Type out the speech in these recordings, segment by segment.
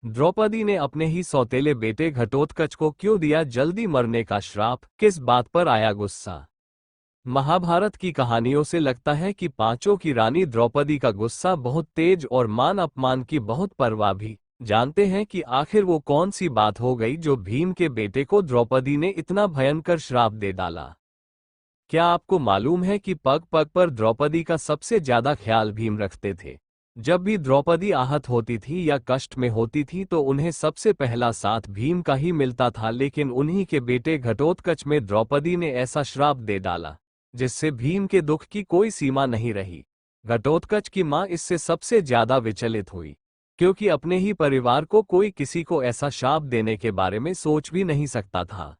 द्रौपदी ने अपने ही सौतेले बेटे घटोत्कच को क्यों दिया जल्दी मरने का श्राप, किस बात पर आया गुस्सा। महाभारत की कहानियों से लगता है कि पांचों की रानी द्रौपदी का गुस्सा बहुत तेज और मान अपमान की बहुत परवाह भी। जानते हैं कि आखिर वो कौन सी बात हो गई जो भीम के बेटे को द्रौपदी ने इतना भयंकर श्राप दे डाला। क्या आपको मालूम है कि पग पग पर द्रौपदी का सबसे ज्यादा ख्याल भीम रखते थे। जब भी द्रौपदी आहत होती थी या कष्ट में होती थी तो उन्हें सबसे पहला साथ भीम का ही मिलता था, लेकिन उन्हीं के बेटे घटोत्कच में द्रौपदी ने ऐसा श्राप दे डाला जिससे भीम के दुख की कोई सीमा नहीं रही। घटोत्कच की मां इससे सबसे ज्यादा विचलित हुई, क्योंकि अपने ही परिवार को कोई किसी को ऐसा शाप देने के बारे में सोच भी नहीं सकता था।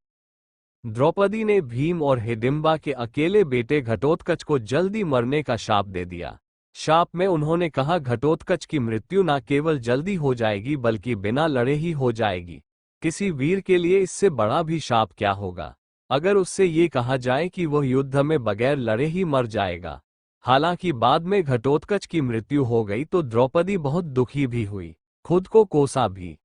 द्रौपदी ने भीम और हिडिंबा के अकेले बेटे घटोत्कच को जल्दी मरने का शाप दे दिया। शाप में उन्होंने कहा, घटोत्कच की मृत्यु न केवल जल्दी हो जाएगी बल्कि बिना लड़े ही हो जाएगी। किसी वीर के लिए इससे बड़ा भी शाप क्या होगा अगर उससे ये कहा जाए कि वह युद्ध में बगैर लड़े ही मर जाएगा। हालांकि बाद में घटोत्कच की मृत्यु हो गई तो द्रौपदी बहुत दुखी भी हुई, खुद को कोसा भी।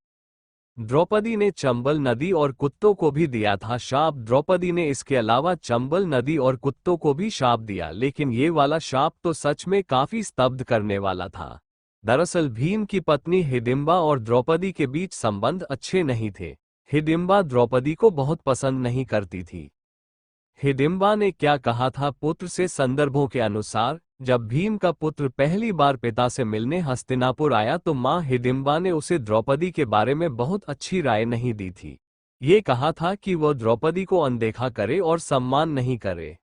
द्रौपदी ने चंबल नदी और कुत्तों को भी दिया था शाप। द्रौपदी ने इसके अलावा चंबल नदी और कुत्तों को भी शाप दिया, लेकिन ये वाला शाप तो सच में काफी स्तब्ध करने वाला था। दरअसल भीम की पत्नी हिडिंबा और द्रौपदी के बीच संबंध अच्छे नहीं थे। हिडिंबा द्रौपदी को बहुत पसंद नहीं करती थी। हिडिंबा ने क्या कहा था पुत्र से संदर्भों के अनुसार, जब भीम का पुत्र पहली बार पिता से मिलने हस्तिनापुर आया तो मां हिडिंबा ने उसे द्रौपदी के बारे में बहुत अच्छी राय नहीं दी थी। ये कहा था कि वह द्रौपदी को अनदेखा करे और सम्मान नहीं करे।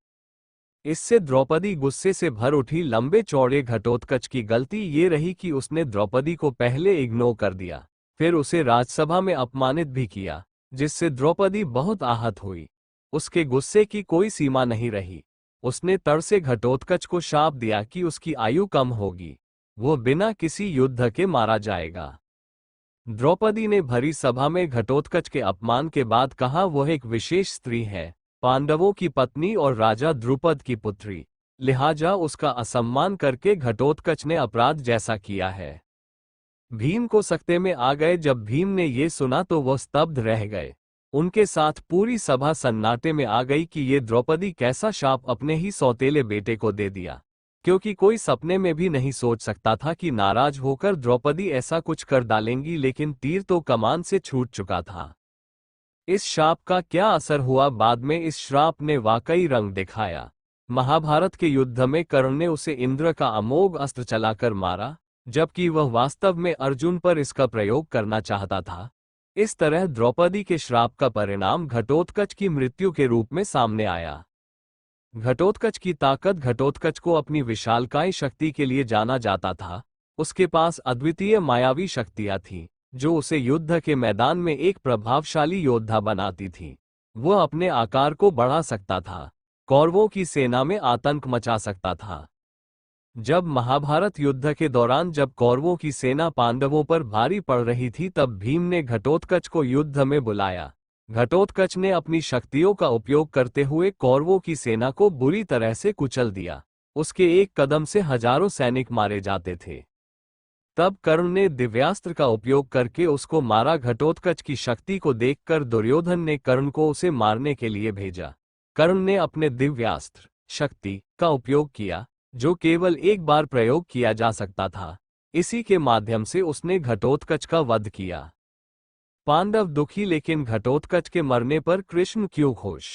इससे द्रौपदी गुस्से से भर उठी। लंबे चौड़े घटोत्कच की गलती ये रही कि उसने द्रौपदी को पहले इग्नोर कर दिया, फिर उसे राजसभा में अपमानित भी किया, जिससे द्रौपदी बहुत आहत हुई। उसके गुस्से की कोई सीमा नहीं रही। उसने तड़ से घटोत्कच को शाप दिया कि उसकी आयु कम होगी, वो बिना किसी युद्ध के मारा जाएगा। द्रौपदी ने भरी सभा में घटोत्कच के अपमान के बाद कहा, वह एक विशेष स्त्री है, पांडवों की पत्नी और राजा द्रुपद की पुत्री, लिहाजा उसका असम्मान करके घटोत्कच ने अपराध जैसा किया है। भीम को सकते में आ गए। जब भीम ने ये सुना तो वह स्तब्ध रह गए। उनके साथ पूरी सभा सन्नाटे में आ गई कि ये द्रौपदी कैसा शाप अपने ही सौतेले बेटे को दे दिया, क्योंकि कोई सपने में भी नहीं सोच सकता था कि नाराज होकर द्रौपदी ऐसा कुछ कर डालेंगी। लेकिन तीर तो कमान से छूट चुका था। इस शाप का क्या असर हुआ बाद में इस श्राप ने वाकई रंग दिखाया। महाभारत के युद्ध में कर्ण ने उसे इंद्र का अमोघ अस्त्र चलाकर मारा, जबकि वह वास्तव में अर्जुन पर इसका प्रयोग करना चाहता था। इस तरह द्रौपदी के श्राप का परिणाम घटोत्कच की मृत्यु के रूप में सामने आया। घटोत्कच की ताकत। घटोत्कच को अपनी विशालकाय शक्ति के लिए जाना जाता था। उसके पास अद्वितीय मायावी शक्तियां थीं, जो उसे युद्ध के मैदान में एक प्रभावशाली योद्धा बनाती थी। वह अपने आकार को बढ़ा सकता था, कौरवों की सेना में आतंक मचा सकता था। जब महाभारत युद्ध के दौरान जब कौरवों की सेना पांडवों पर भारी पड़ रही थी तब भीम ने घटोत्कच को युद्ध में बुलाया। घटोत्कच ने अपनी शक्तियों का उपयोग करते हुए कौरवों की सेना को बुरी तरह से कुचल दिया। उसके एक कदम से हजारों सैनिक मारे जाते थे। तब कर्ण ने दिव्यास्त्र का उपयोग करके उसको मारा। घटोत्कच की शक्ति को देखकर दुर्योधन ने कर्ण को उसे मारने के लिए भेजा। कर्ण ने अपने दिव्यास्त्र शक्ति का उपयोग किया, जो केवल एक बार प्रयोग किया जा सकता था। इसी के माध्यम से उसने घटोत्कच का वध किया। पांडव दुखी, लेकिन घटोत्कच के मरने पर कृष्ण क्यों खुश।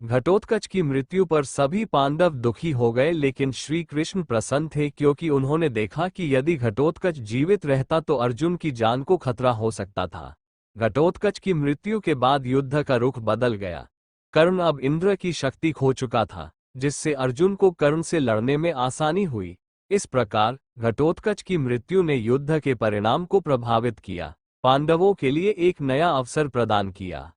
घटोत्कच की मृत्यु पर सभी पांडव दुखी हो गए, लेकिन श्री कृष्ण प्रसन्न थे, क्योंकि उन्होंने देखा कि यदि घटोत्कच जीवित रहता तो अर्जुन की जान को खतरा हो सकता था। घटोत्कच की मृत्यु के बाद युद्ध का रुख बदल गया। कर्ण अब इंद्र की शक्ति खो चुका था, जिससे अर्जुन को कर्ण से लड़ने में आसानी हुई। इस प्रकार घटोत्कच की मृत्यु ने युद्ध के परिणाम को प्रभावित किया, पांडवों के लिए एक नया अवसर प्रदान किया।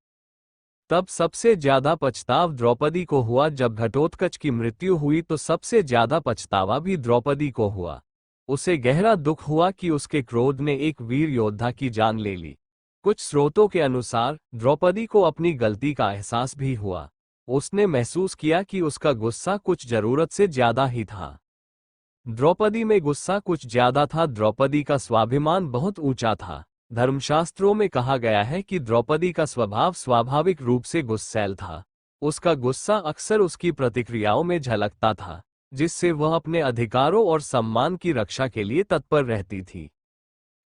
तब सबसे ज्यादा पछतावा द्रौपदी को हुआ। जब घटोत्कच की मृत्यु हुई तो सबसे ज्यादा पछतावा भी द्रौपदी को हुआ। उसे गहरा दुख हुआ कि उसके क्रोध ने एक वीर योद्धा की जान ले ली। कुछ स्रोतों के अनुसार द्रौपदी को अपनी गलती का एहसास भी हुआ। उसने महसूस किया कि उसका गुस्सा कुछ जरूरत से ज्यादा ही था। द्रौपदी में गुस्सा कुछ ज्यादा था। द्रौपदी का स्वाभिमान बहुत ऊंचा था। धर्मशास्त्रों में कहा गया है कि द्रौपदी का स्वभाव स्वाभाविक रूप से गुस्सैल था। उसका गुस्सा अक्सर उसकी प्रतिक्रियाओं में झलकता था, जिससे वह अपने अधिकारों और सम्मान की रक्षा के लिए तत्पर रहती थी।